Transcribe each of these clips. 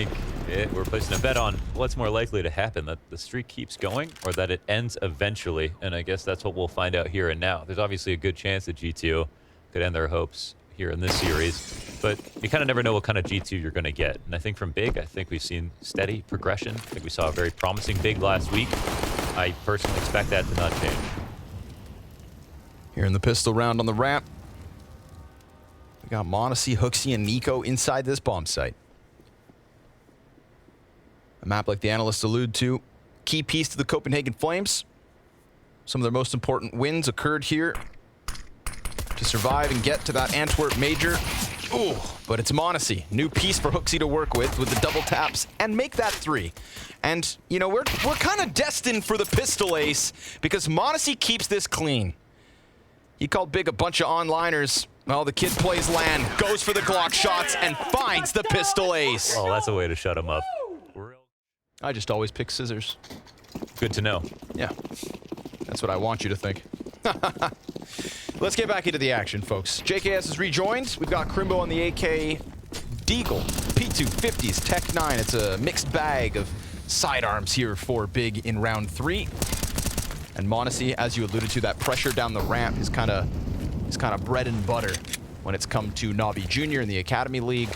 think we're placing a bet on what's more likely to happen, that the streak keeps going or that it ends eventually. And I guess that's what we'll find out here and now. There's obviously a good chance that G2 could end their hopes here in this series, but you kind of never know what kind of G2 you're going to get. And I think from Big, I think we've seen steady progression. I think we saw a very promising Big last week. I personally expect that to not change. Here in the pistol round on the ramp, we got m0NESY, HooXi, and Nico inside this bomb site. A map, like the analysts allude to, key piece to the Copenhagen Flames. Some of their most important wins occurred here to survive and get to that Antwerp major. Ooh, but it's m0NESY. New piece for HooXi to work with the double taps and make that 3. And, you know, we're kind of destined for the pistol ace because m0NESY keeps this clean. He called Big a bunch of onliners. Well, the kid plays LAN, goes for the Glock shots, and finds the pistol ace. Oh, that's a way to shut him up. I just always pick scissors. Good to know. Yeah, that's what I want you to think. Let's get back into the action, folks. JKS is rejoined. We've got Crimbo on the AK Deagle, P250s, Tech 9. It's a mixed bag of sidearms here for Big in round 3. And m0NESY, as you alluded to, that pressure down the ramp is kind of bread and butter when it's come to Nobby Jr. in the Academy League.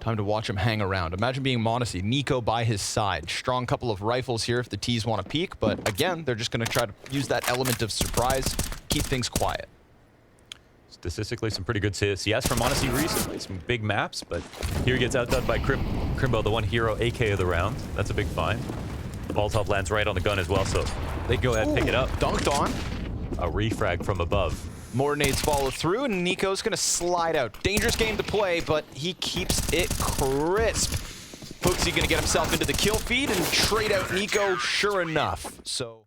Time to watch him hang around. Imagine being m0NESY, Nico by his side. Strong couple of rifles here if the T's want to peek, but again, they're just going to try to use that element of surprise, keep things quiet. Statistically, some pretty good CS from m0NESY recently. Some big maps, but here he gets outdone by Crimbo, the one hero AK of the round. That's a big find. The Molotov lands right on the gun as well, so they go ahead and pick it up. Dunked on. A refrag from above. More nades follow through, and Nico's going to slide out. Dangerous game to play, but he keeps it crisp. HooXi going to get himself into the kill feed and trade out Nico, sure enough. So,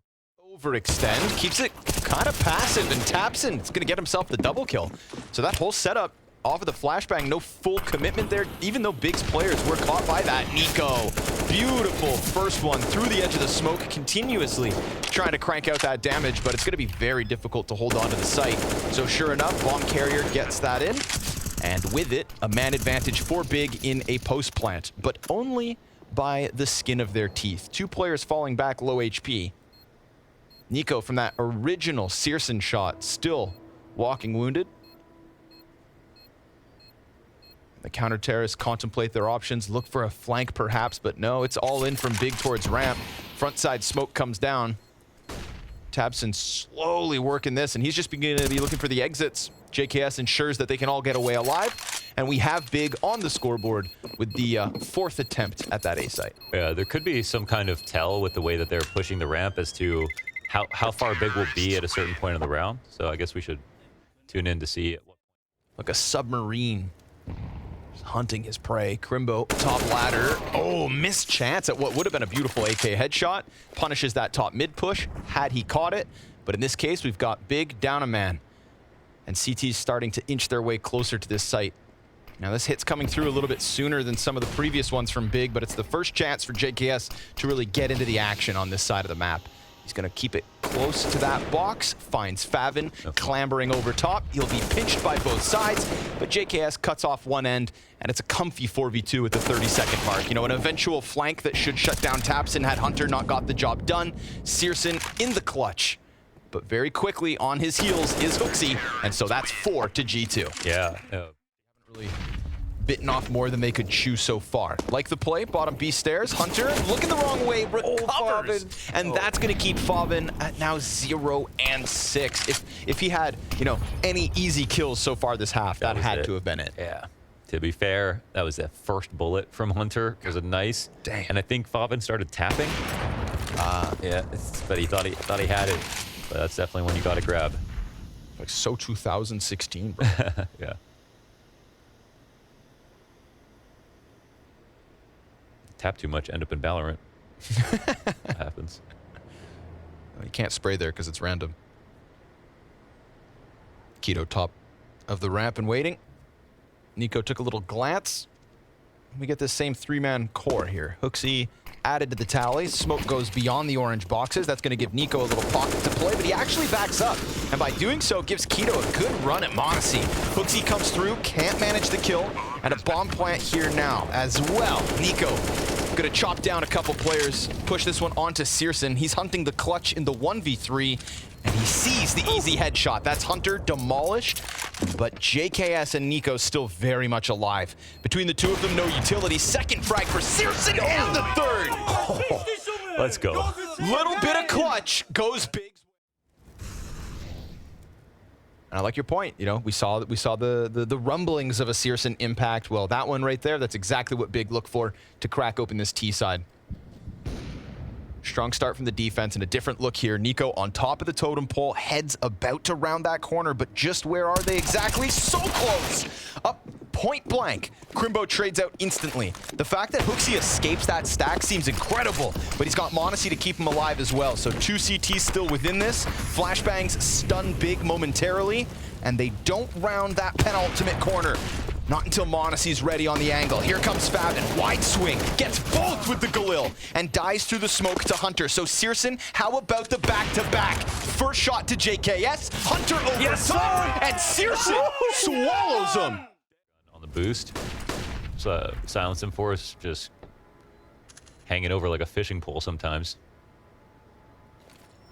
overextend, keeps it kind of passive, and taps in. It's going to get himself the double kill. So that whole setup off of the flashbang, no full commitment there, even though Big's players were caught by that. Nico, beautiful first one through the edge of the smoke, continuously trying to crank out that damage, but it's going to be very difficult to hold on to the site. So sure enough, bomb carrier gets that in, and with it, a man advantage for Big in a post plant, but only by the skin of their teeth. 2 players falling back low HP. Nico from that original Searson shot, still walking wounded. The counter-terrorists contemplate their options, look for a flank perhaps, but no, it's all in from Big towards ramp. Front side smoke comes down. tabseN slowly working this, and he's just beginning to be looking for the exits. JKS ensures that they can all get away alive, and we have Big on the scoreboard with the 4th attempt at that A site. Yeah, there could be some kind of tell with the way that they're pushing the ramp as to how far Big will be at a certain point in the round. So I guess we should tune in to see. Like a submarine hunting his prey. Crimbo, top ladder. Oh, missed chance at what would have been a beautiful AK headshot. Punishes that top mid push, had he caught it. But in this case, we've got Big down a man. And CT's starting to inch their way closer to this site. Now this hit's coming through a little bit sooner than some of the previous ones from Big, but it's the first chance for JKS to really get into the action on this side of the map. He's gonna keep it close to that box, finds Favin clambering over top. He'll be pinched by both sides, but JKS cuts off one end, and it's a comfy 4v2 at the 30-second mark. You know, an eventual flank that should shut down tabseN had Hunter not got the job done. Searson in the clutch. But very quickly on his heels is HooXi, and so that's 4 to G2. Yeah. Haven't really bitten off more than they could chew so far. Like the play, bottom B stairs. Hunter looking the wrong way, recovers, and that's going to keep Favin at now 0 and 6. If he had, you know, any easy kills so far this half, that had to have been it. Yeah. To be fair, that was that first bullet from Hunter. It was a nice. Damn. And I think Favin started tapping. Yeah, but he thought he had it. But that's definitely one you got to grab. Like so 2016, bro. Yeah. Tap too much, end up in Valorant. That happens. You can't spray there because it's random. Keto top of the ramp and waiting. Nico took a little glance. We get this same 3-man core here. HooXi, added to the tally. Smoke goes beyond the orange boxes. That's going to give Nico a little pocket to play, but he actually backs up. And by doing so, gives Keto a good run at Monacy. Hooksy comes through, can't manage the kill, and a bomb plant here now as well. Nico gonna chop down a couple players, push this one onto Searson. He's hunting the clutch in the 1v3, and he sees the easy headshot. That's Hunter demolished, but JKS and Nico still very much alive. Between the two of them, no utility. Second frag for Searson and the third. Oh, let's go. Little bit of clutch goes big. And I like your point. You know, we saw the rumblings of a Searson impact. Well, that one right there, that's exactly what Big looked for to crack open this T side. Strong start from the defense and a different look here. Nico on top of the totem pole, heads about to round that corner, but just where are they exactly? So close! Up point blank. Crimbo trades out instantly. The fact that Hooksy escapes that stack seems incredible, but he's got Monacy to keep him alive as well. So 2 CTs still within this. Flashbangs stun Big momentarily, and they don't round that penultimate corner. Not until Monacy's ready on the angle. Here comes Fab, and wide swing. Gets both with the Galil, and dies through the smoke to Hunter. So Searson, how about the back-to-back? First shot to JKS, Hunter over top, and Searson swallows him. On the boost. So Silence Enforce just hanging over like a fishing pole sometimes.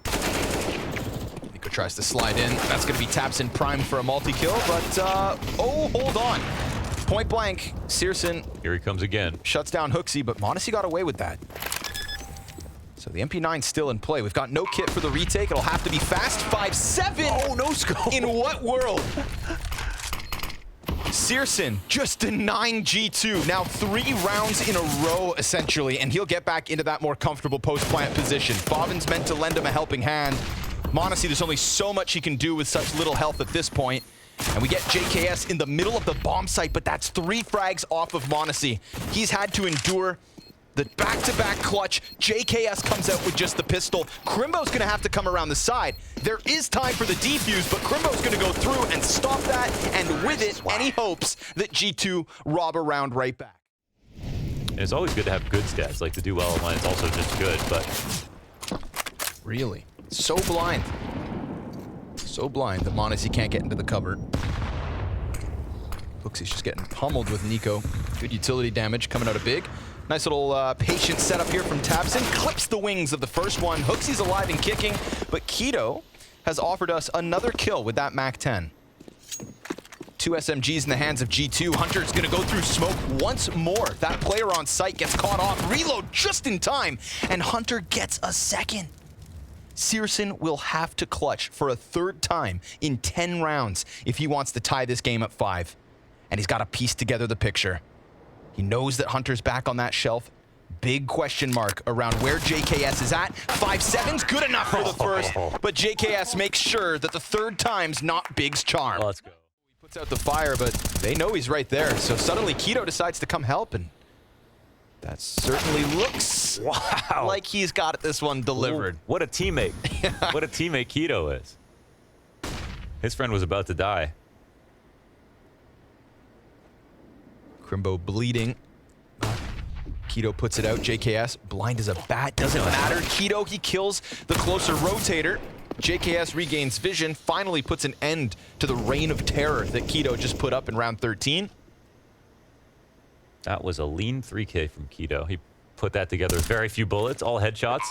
Nico tries to slide in. That's going to be taps in prime for a multi-kill, but oh, hold on. Point blank, Searson. Here he comes again. Shuts down Hooksy, but Monacy got away with that. So the MP9's still in play. We've got no kit for the retake. It'll have to be fast. 5-7. Oh, no scope. In what world? Searson just denying G2. Now 3 rounds in a row, essentially, and he'll get back into that more comfortable post-plant position. Bobbin's meant to lend him a helping hand. Monacy, there's only so much he can do with such little health at this point. And we get JKS in the middle of the bomb site, but that's 3 frags off of Monacy. He's had to endure the back-to-back clutch. JKS comes out with just the pistol. Crimbo's gonna have to come around the side. There is time for the defuse, but Crimbo's gonna go through and stop that, and with it, any hopes that G2 rob a round right back. And it's always good to have good stats, like the do well line is also just good, but... Really? So blind. So blind that Monacy can't get into the cover. Hooksy's just getting pummeled with Nico. Good utility damage coming out of Big. Nice little patient setup here from Tabson. Clips the wings of the first one. Hooksy's alive and kicking, but Keto has offered us another kill with that MAC-10. 2 SMGs in the hands of G2. Hunter's gonna go through smoke once more. That player on site gets caught off. Reload just in time, and Hunter gets a second. Searson will have to clutch for a 3rd time in 10 rounds if he wants to tie this game at 5. And he's got to piece together the picture. He knows that Hunter's back on that shelf. Big question mark around where JKS is at. 5-7's good enough for the first, but JKS makes sure that the 3rd time's not Big's charm. Let's go. He puts out the fire, but they know he's right there. So suddenly Keto decides to come help, and that certainly looks like he's got this one delivered. Ooh, what a teammate. What a teammate Keto is. His friend was about to die. Crimbo bleeding. Keto puts it out. JKS blind as a bat. Doesn't matter. Keto, he kills the closer rotator. JKS regains vision. Finally puts an end to the reign of terror that Keto just put up in round 13. That was a lean 3K from Keto. He put that together with very few bullets, all headshots.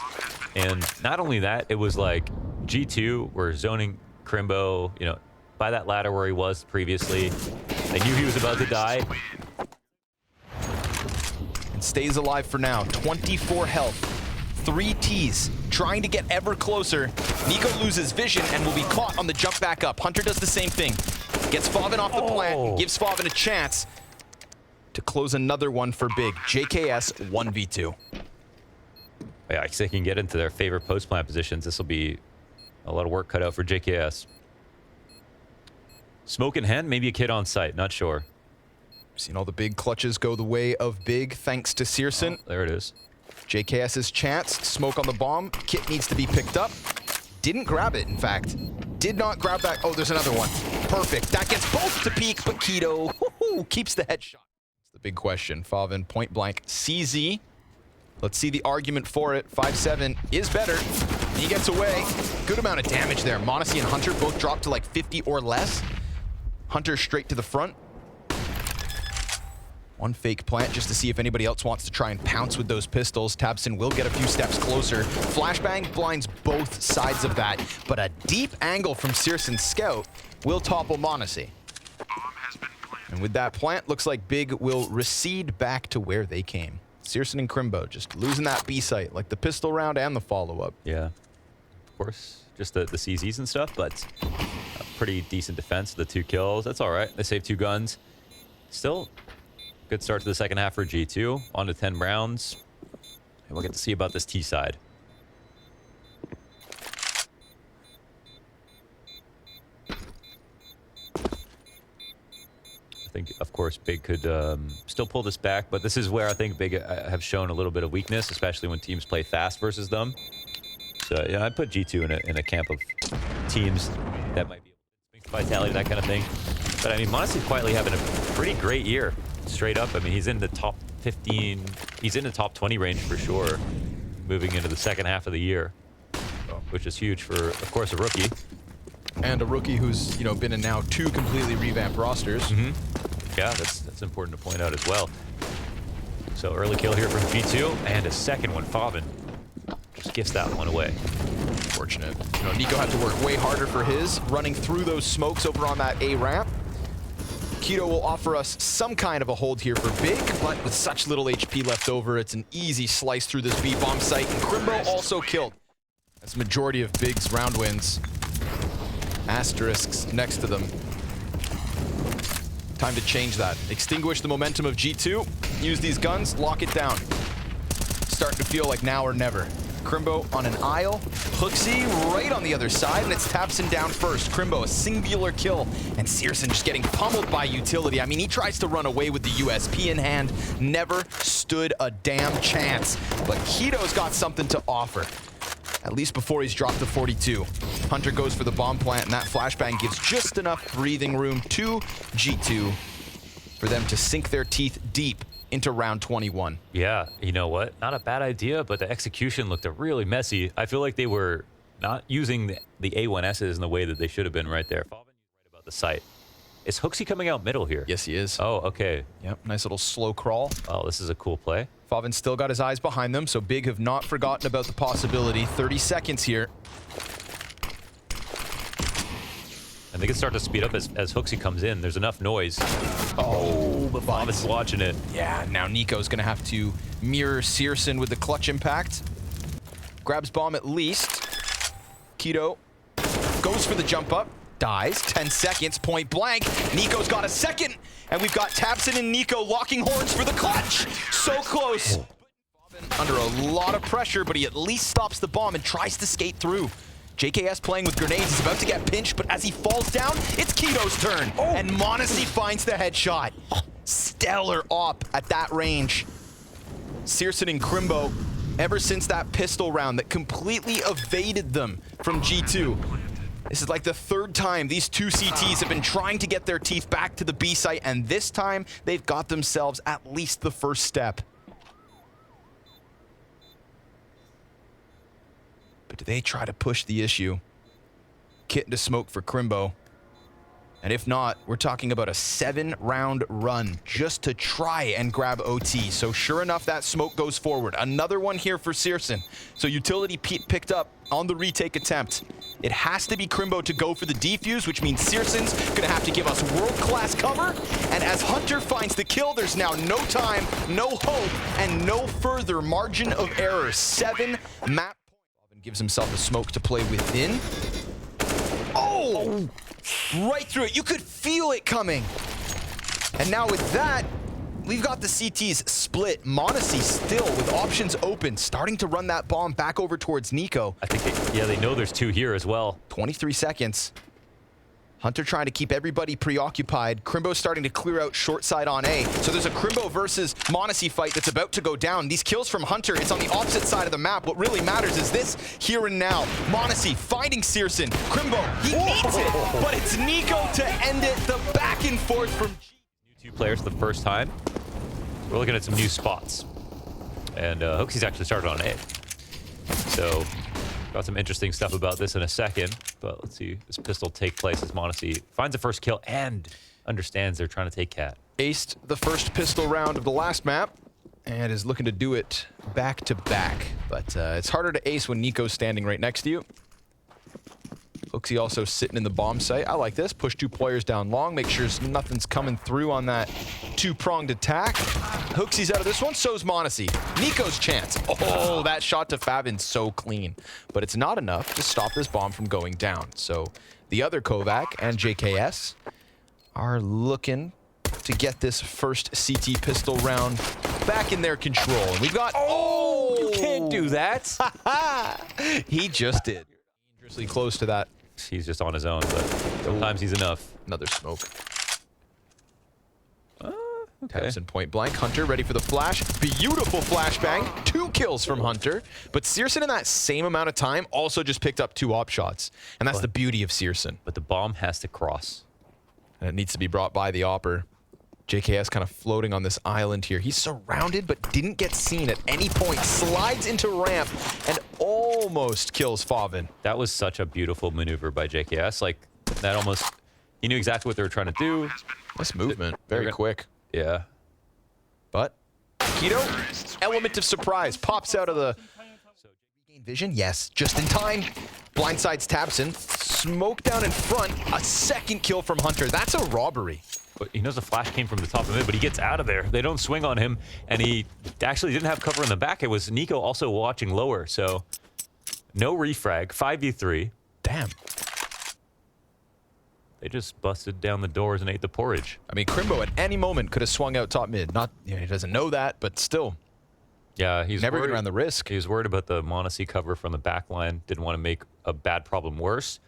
And not only that, it was like G2 were zoning Crimbo, you know, by that ladder where he was previously. They knew he was about to die. And stays alive for now. 24 health. 3 Ts. Trying to get ever closer. Nico loses vision and will be caught on the jump back up. Hunter does the same thing. Gets Favin off the plant and gives Favin a chance to close another one for Big. JKS 1v2. Yeah, if they can get into their favorite post-plant positions, this will be a lot of work cut out for JKS. Smoke in hand, maybe a kid on site, not sure. Seen all the big clutches go the way of Big thanks to Searson. Oh, there it is. JKS's chance. Smoke on the bomb. Kit needs to be picked up. Didn't grab it, in fact. Did not grab that. Oh, there's another one. Perfect. That gets both to peak, but Keto keeps the headshot. That's the big question. Favin point blank. CZ Let's see the argument for it. 5-7 is better. He gets away. Good amount of damage there. Monacy and Hunter both dropped to like 50 or less. Hunter straight to the front. One fake plant just to see if anybody else wants to try and pounce with those pistols. Tabson will get a few steps closer. Flashbang blinds both sides of that, but a deep angle from Searson's scout will topple Monacy. And with that plant, looks like Big will recede back to where they came. Searson and Crimbo just losing that B site, like the pistol round and the follow-up. Yeah, of course, just the CZs and stuff, but a pretty decent defense. The 2 kills, that's all right. They saved 2 guns. Still, good start to the second half for G2. On to 10 rounds. And we'll get to see about this T side. I think, of course, Big could still pull this back, but this is where I think Big have shown a little bit of weakness, especially when teams play fast versus them. So, yeah, I'd put G2 in a camp of teams that might be able to vitality, that kind of thing. But, I mean, Monacy's quietly having a pretty great year, straight up. I mean, he's in the top 15, he's in the top 20 range for sure, moving into the second half of the year, which is huge for, of course, a rookie. And a rookie who's, you know, been in now 2 completely revamped rosters. Mm-hmm. Yeah, that's important to point out as well. So early kill here from G2, and a second one. Favin just gifts that one away. Fortunate. You know, Nico had to work way harder for his, running through those smokes over on that A ramp. Keto will offer us some kind of a hold here for Big, but with such little HP left over, it's an easy slice through this B bomb site. And Crimbo also killed. That's the majority of Big's round wins. Asterisks next to them. Time to change that. Extinguish the momentum of G2. Use these guns, lock it down. Starting to feel like now or never. Crimbo on an aisle. Hooksy right on the other side, and it's Tabson down first. Crimbo, a singular kill, and Searson just getting pummeled by utility. I mean, he tries to run away with the USP in hand. Never stood a damn chance. But Keto's got something to offer. At least before he's dropped to 42. Hunter goes for the bomb plant, and that flashbang gives just enough breathing room to G2 for them to sink their teeth deep into round 21. Yeah, you know what? Not a bad idea, but the execution looked really messy. I feel like they were not using the A1Ss in the way that they should have been right there. Favin, right about the site. Is Hooksy coming out middle here? Yes, he is. Oh, okay. Yep, nice little slow crawl. Oh, this is a cool play. Favin still got his eyes behind them, so Big have not forgotten about the possibility. 30 seconds here. And they can start to speed up as Hooksy comes in. There's enough noise. Oh, but Favin's watching it. Yeah, now Nico's going to have to mirror Searson with the clutch impact. Grabs bomb at least. Keto goes for the jump up. Dies. 10 seconds, point blank. Nico's got a second, and we've got Tabson and Nico locking horns for the clutch. So close. Under a lot of pressure, but he at least stops the bomb and tries to skate through. JKS playing with grenades. He's about to get pinched, but as he falls down, it's Keto's turn. And Monacy finds the headshot. Stellar op at that range. Searson and Crimbo, ever since that pistol round that completely evaded them from G2, this is like the 3rd time these 2 CTs have been trying to get their teeth back to the B site, and this time they've got themselves at least the first step. But do they try to push the issue? Kit into smoke for Crimbo. And if not, we're talking about a 7-round run just to try and grab OT. So sure enough, that smoke goes forward. Another one here for Searson. So utility picked up on the retake attempt. It has to be Crimbo to go for the defuse, which means Searson's gonna have to give us world-class cover. And as Hunter finds the kill, there's now no time, no hope, and no further margin of error. 7 map points. Gives himself a smoke to play within. Oh! Right through it. You could feel it coming. And now with that, we've got the CTs split. Monacy still with options open, starting to run that bomb back over towards Nico. I think they know there's 2 here as well. 23 seconds. Hunter trying to keep everybody preoccupied. Crimbo starting to clear out short side on A. So there's a Crimbo versus Monacy fight that's about to go down. These kills from Hunter, it's on the opposite side of the map. What really matters is this here and now. Monacy finding Searson. Crimbo, he needs it, but it's Nico to end it. The back and forth from New 2 players for the first time. We're looking at some new spots. And Hooksy's actually started on A. So, got some interesting stuff about this in a second. But let's see this pistol take place as Monacy finds the first kill and understands they're trying to take Cat. Aced the first pistol round of the last map and is looking to do it back to back. But it's harder to ace when Nico's standing right next to you. Hooksy also sitting in the bomb site. I like this. Push 2 players down long. Make sure nothing's coming through on that 2-pronged attack. Hooksy's out of this one. So's Monacy. Nico's chance. Oh, that shot to Favin so clean. But it's not enough to stop this bomb from going down. So the other Kovac and JKS are looking to get this first CT pistol round back in their control. And we've got... Oh! You can't do that. He just did. Dangerously close to that. He's just on his own, but sometimes he's enough. Another smoke. Okay. Taps in point blank. Hunter ready for the flash. Beautiful flashbang. 2 kills from Hunter. But Searson in that same amount of time also just picked up 2 op shots. And that's the beauty of Searson. But the bomb has to cross. And it needs to be brought by the opper. JKS kind of floating on this island here. He's surrounded but didn't get seen at any point. Slides into ramp and almost kills Favin. That was such a beautiful maneuver by JKS. Like, that almost... He knew exactly what they were trying to do. Nice movement. Very quick. Yeah. But Keto, element of surprise, pops out of the... So, gain vision? Yes. Just in time. Blindsides Tabson. Smoke down in front. A second kill from Hunter. That's a robbery. But he knows the flash came from the top of mid, but he gets out of there. They don't swing on him, and he actually didn't have cover in the back. It was Nico also watching lower, so no refrag. 5v3. Damn. They just busted down the doors and ate the porridge. I mean, Crimbo at any moment could have swung out top mid. Not, you know, he doesn't know that, but still. Yeah, he's never worried, gonna run the risk. He was worried about the Monacy cover from the back line. Didn't want to make a bad problem worse.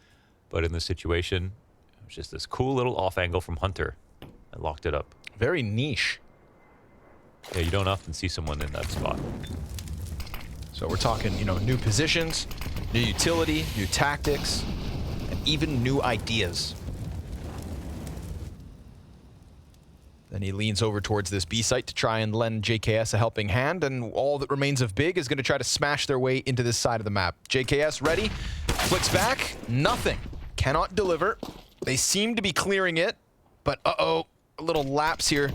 But in this situation, it was just this cool little off angle from Hunter. I locked it up. Very niche. Yeah, you don't often see someone in that spot. So we're talking, you know, new positions, new utility, new tactics, and even new ideas. Then he leans over towards this B site to try and lend JKS a helping hand, and all that remains of Big is going to try to smash their way into this side of the map. JKS ready, flicks back, nothing. Cannot deliver. They seem to be clearing it, but uh-oh. A little lapse here.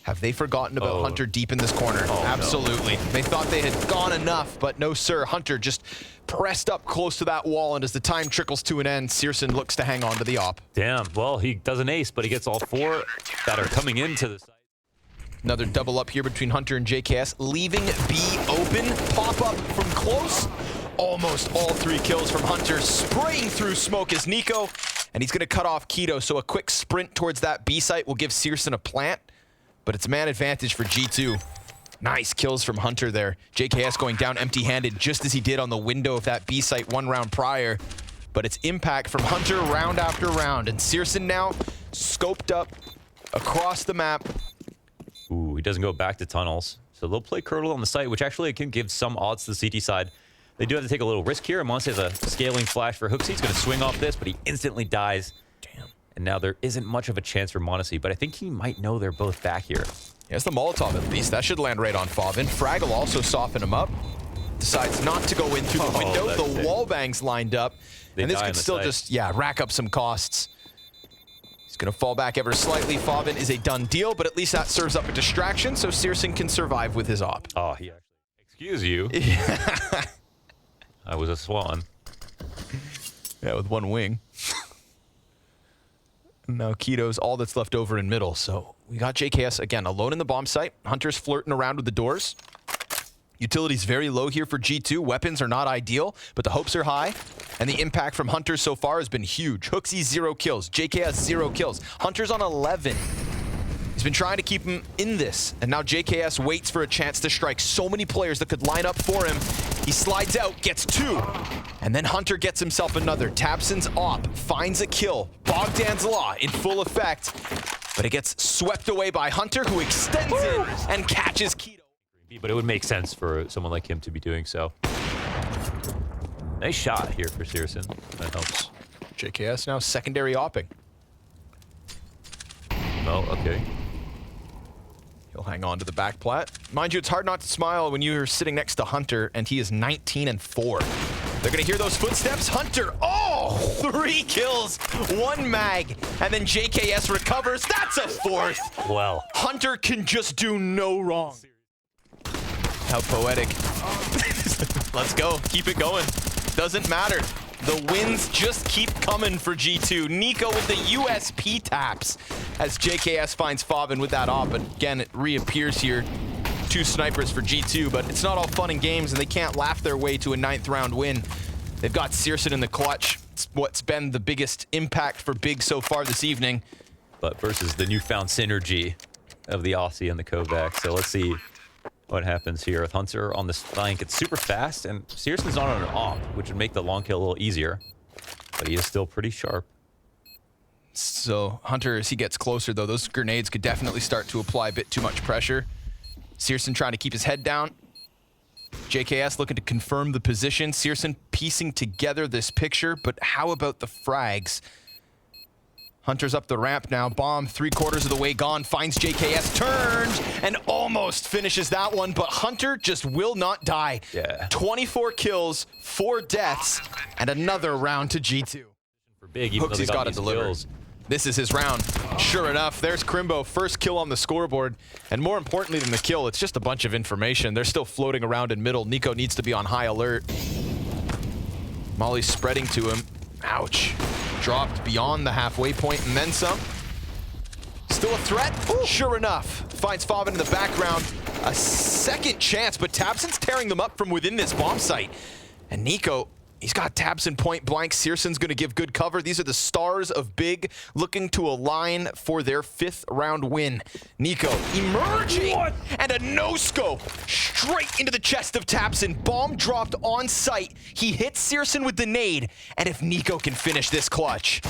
Have they forgotten about Hunter deep in this corner? Absolutely. No. They thought they had gone enough, but no, sir. Hunter just pressed up close to that wall, and as the time trickles to an end, Searson looks to hang on to the op. Damn. Well, he does an ace, but he gets all 4 that are coming into the site. Another double up here between Hunter and JKS, leaving B open. Pop up from close. Almost all 3 kills from Hunter. Spraying through smoke is Nico. And he's going to cut off Keto, so a quick sprint towards that B site will give Searson a plant. But it's man advantage for G2. Nice kills from Hunter there. JKS going down empty-handed just as he did on the window of that B site 1 round prior. But it's impact from Hunter round after round. And Searson now scoped up across the map. Ooh, he doesn't go back to tunnels. So they'll play Curdle on the site, which actually can give some odds to the CT side. They do have to take a little risk here. Monse has a scaling flash for Hooksy. He's going to swing off this, but he instantly dies. Damn. And now there isn't much of a chance for Monacy, but I think he might know they're both back here. Yeah, it's the Molotov at least. That should land right on Favin. Frag will also soften him up. Decides not to go in through the window. The wall bangs lined up. And this could still just, rack up some costs. He's going to fall back ever slightly. Favin is a done deal, but at least that serves up a distraction, so Searson can survive with his op. Oh, he actually... Excuse you. I was a swan. Yeah, with 1 wing. Now Keto's all that's left over in middle, so we got JKS again alone in the bomb site. Hunter's flirting around with the doors. Utility's very low here for G2. Weapons are not ideal, but the hopes are high. And the impact from Hunter so far has been huge. Hooksy 0 kills. JKS 0 kills. Hunter's on 11. He's been trying to keep him in this, and now JKS waits for a chance to strike so many players that could line up for him. He slides out, gets 2, and then Hunter gets himself another. Tabson's op finds a kill. Bogdan's Law in full effect, but it gets swept away by Hunter, who extends it and catches Keto. But it would make sense for someone like him to be doing so. Nice shot here for Searson. That helps. JKS now secondary opping. Oh, okay. He'll hang hang on to the back plat. Mind you, it's hard not to smile when you're sitting next to Hunter, and he is 19-4. They're going to hear those footsteps. Hunter, 3 kills, 1 mag, and then JKS recovers. That's a 4th. Well, Hunter can just do no wrong. How poetic. Let's go. Keep it going. Doesn't matter. The wins just keep coming for G2. Nico with the USP taps as JKS finds Favin with that op. But again, it reappears here. 2 snipers for G2, but it's not all fun and games, and they can't laugh their way to a 9th round win. They've got Searson in the clutch. It's what's been the biggest impact for Big so far this evening. but versus the newfound synergy of the Aussie and the Kovac. So let's see what happens here with Hunter on this flank. It's super fast, and Searson's not on an op, which would make the long kill a little easier, but he is still pretty sharp. So Hunter, as he gets closer, though, those grenades could definitely start to apply a bit too much pressure. Searson trying to keep his head down. JKS looking to confirm the position. Searson piecing together this picture, but how about the frags? Hunter's up the ramp now. Bomb 3/4 of the way gone. Finds JKS, turns, and almost finishes that one, but Hunter just will not die. Yeah. 24 kills, 4 deaths, and another round to G2. For Big, even though Hooksy's they got got to these deliver. kills. This is his round. Sure enough, there's Crimbo, first kill on the scoreboard. And more importantly than the kill, it's just a bunch of information. They're still floating around in middle. Nico needs to be on high alert. Molly's spreading to him. Ouch. Dropped beyond the halfway point and then some. Still a threat? Sure enough. Finds Favin in the background. A second chance, but Tabson's tearing them up from within this bomb site. And Nico, he's got Tabson point blank. Searson's going to give good cover. These are the stars of Big looking to align for their 5th round win. Nico emerging and a no-scope straight into the chest of Tabson. Bomb dropped on site. He hits Searson with the nade. And if Nico can finish this clutch.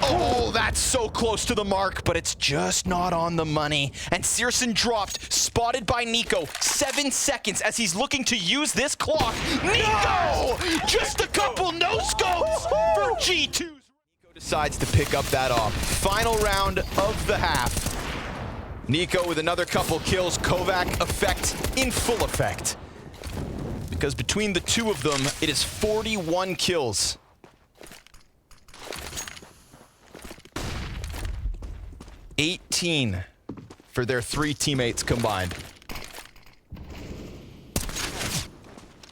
Oh, that's so close to the mark, but it's just not on the money. And Searson dropped, spotted by Nico. 7 seconds as he's looking to use this clock. Nico! Just a couple no-scopes for G2. Nico decides to pick up that off. Final round of the half. Nico with another couple kills. Kovac effect in full effect. Because between the two of them, it is 41 kills. 18 for their 3 teammates combined.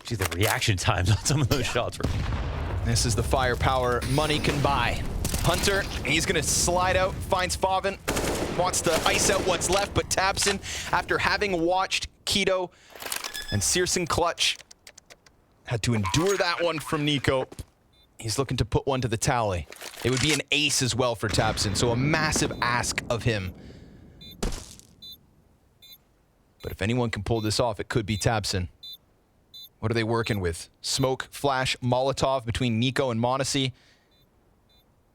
Geez, the reaction times on some of those shots were... This is the firepower money can buy. Hunter, he's gonna slide out, finds Favin, wants to ice out what's left, but Tabson, after having watched Keto and Searson clutch, had to endure that one from Nico. He's looking to put one to the tally. It would be an ace as well for Tabson, so a massive ask of him. But if anyone can pull this off, it could be Tabson. What are they working with? Smoke, flash, Molotov between Nico and Monacy.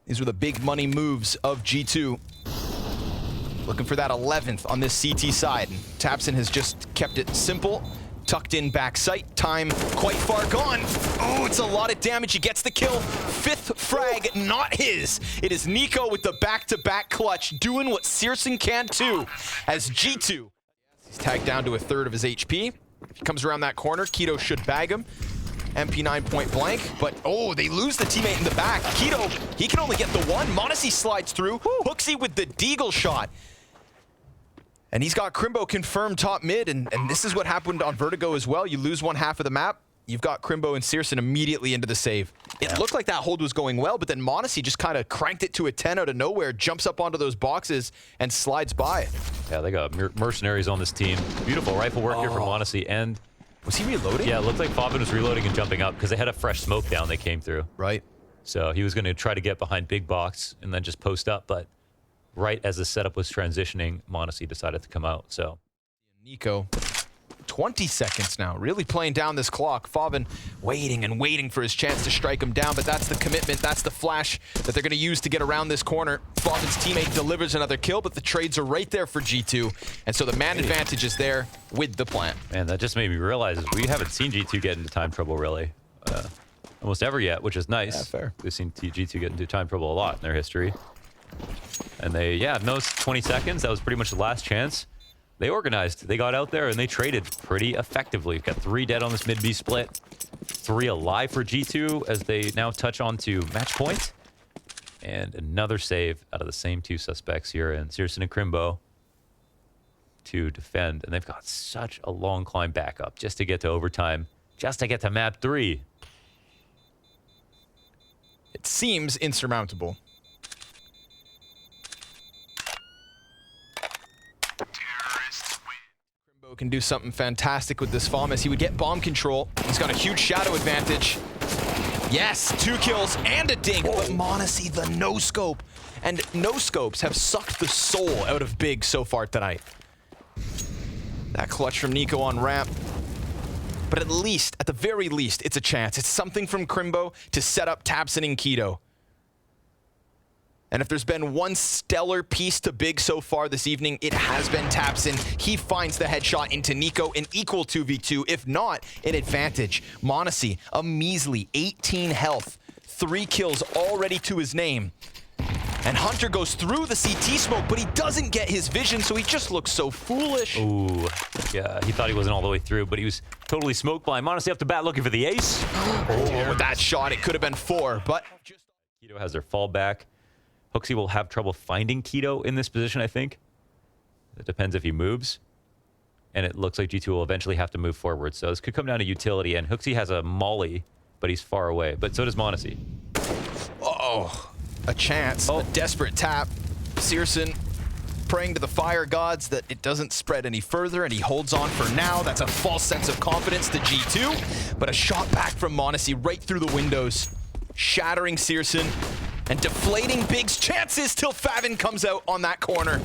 These were the big money moves of G2. Looking for that 11th on this CT side. And Tabson has just kept it simple. Tucked in back sight, time quite far gone. Oh, it's a lot of damage. He gets the kill. 5th frag, not his. It is Nico with the back-to-back clutch, doing what Searson can too, as G2. He's tagged down to 1/3 of his HP. If he comes around that corner, Keto should bag him. MP9 point blank, but oh, they lose the teammate in the back. Keto, he can only get the one. Monacy slides through. Hooksy with the deagle shot. And he's got Crimbo confirmed top mid, and this is what happened on Vertigo as well. You lose 1/2 of the map, you've got Crimbo and Searson immediately into the save. It looked like that hold was going well, but then Monacy just kind of cranked it to a 10 out of nowhere, jumps up onto those boxes, and slides by. Yeah, they got mercenaries on this team. Beautiful rifle work here from Monacy, and... Was he reloading? Yeah, it looked like Favin was reloading and jumping up because they had a fresh smoke down they came through. Right. So he was going to try to get behind big box and then just post up, but right as the setup was transitioning, Monacy decided to come out, so... Nico, 20 seconds now, really playing down this clock. Favin waiting and waiting for his chance to strike him down, but that's the commitment, that's the flash that they're going to use to get around this corner. Favin's teammate delivers another kill, but the trades are right there for G2, and so the man advantage is there with the plant. Man, that just made me realize we haven't seen G2 get into time trouble, really. Almost ever yet, which is nice. Yeah, fair. We've seen G2 get into time trouble a lot in their history. And they, yeah, no 20 seconds. That was pretty much the last chance. They organized. They got out there and they traded pretty effectively. Got 3 dead on this mid-B split. 3 alive for G2 as they now touch on to match point. And another save out of the same 2 suspects here in Searson and Crimbo to defend. And they've got such a long climb back up just to get to overtime, just to get to map 3. It seems insurmountable. Crimbo can do something fantastic with this FAMAS. He would get bomb control. He's got a huge shadow advantage. Yes, 2 kills and a dink, but m0NESY, the no-scope. And no-scopes have sucked the soul out of Big so far tonight. That clutch from NiKo on ramp. But at least, at the very least, it's a chance. It's something from Crimbo to set up tabseN and Keto. And if there's been one stellar piece to Big so far this evening, it has been tabseN. He finds the headshot into NiKo, an equal 2v2, if not an advantage. m0NESY, a measly 18 health, 3 kills already to his name. And Hunter goes through the CT smoke, but he doesn't get his vision, so he just looks so foolish. Ooh, yeah, he thought he wasn't all the way through, but he was totally smoke blind. m0NESY off the bat looking for the ace. Oh, with that shot, it could have been 4, but... Keto has their fallback. HooXi will have trouble finding Keto in this position, I think. It depends if he moves. And it looks like G2 will eventually have to move forward. So this could come down to utility. And HooXi has a molly, but he's far away. But so does m0NESY. Oh, a chance. A desperate tap. Searson praying to the fire gods that it doesn't spread any further, and he holds on for now. That's a false sense of confidence to G2. But a shot back from m0NESY right through the windows, shattering Searson and deflating Big's chances till Favin comes out on that corner.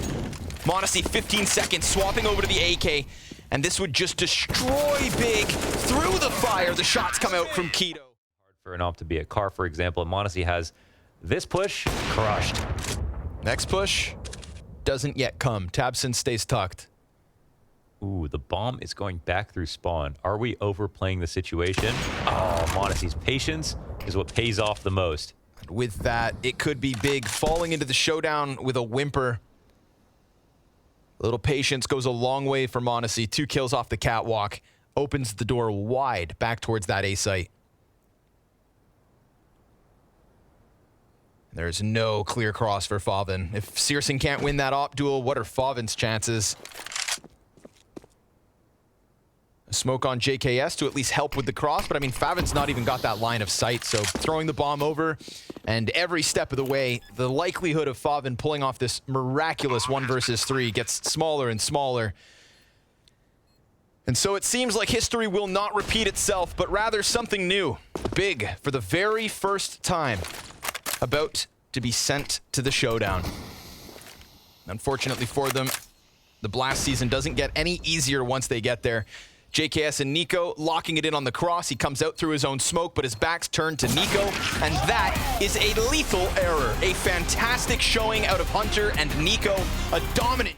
m0NESY 15 seconds, swapping over to the AK, and this would just destroy Big through the fire. The shots come out from Keto. Hard for an op to be a car, for example. m0NESY has this push crushed. Next push doesn't yet come. tabseN stays tucked. Ooh, the bomb is going back through spawn. Are we overplaying the situation? Oh, m0NESY's patience is what pays off the most. With that, it could be Big falling into the showdown with a whimper. A little patience goes a long way for m0NESY. 2 kills off the catwalk. Opens the door wide back towards that A site. There's no clear cross for Favin. If Searson can't win that op duel, what are Favin's chances? A smoke on JKS to at least help with the cross, but I mean, Favin's not even got that line of sight, so throwing the bomb over, and every step of the way, the likelihood of Favin pulling off this miraculous 1 versus 3 gets smaller and smaller. And so it seems like history will not repeat itself, but rather something new. Big, for the very first time, about to be sent to the showdown. Unfortunately for them, the blast season doesn't get any easier once they get there. JKS and NiKo locking it in on the cross. He comes out through his own smoke, but his back's turned to NiKo, and that is a lethal error. A fantastic showing out of Hunter and NiKo, a dominant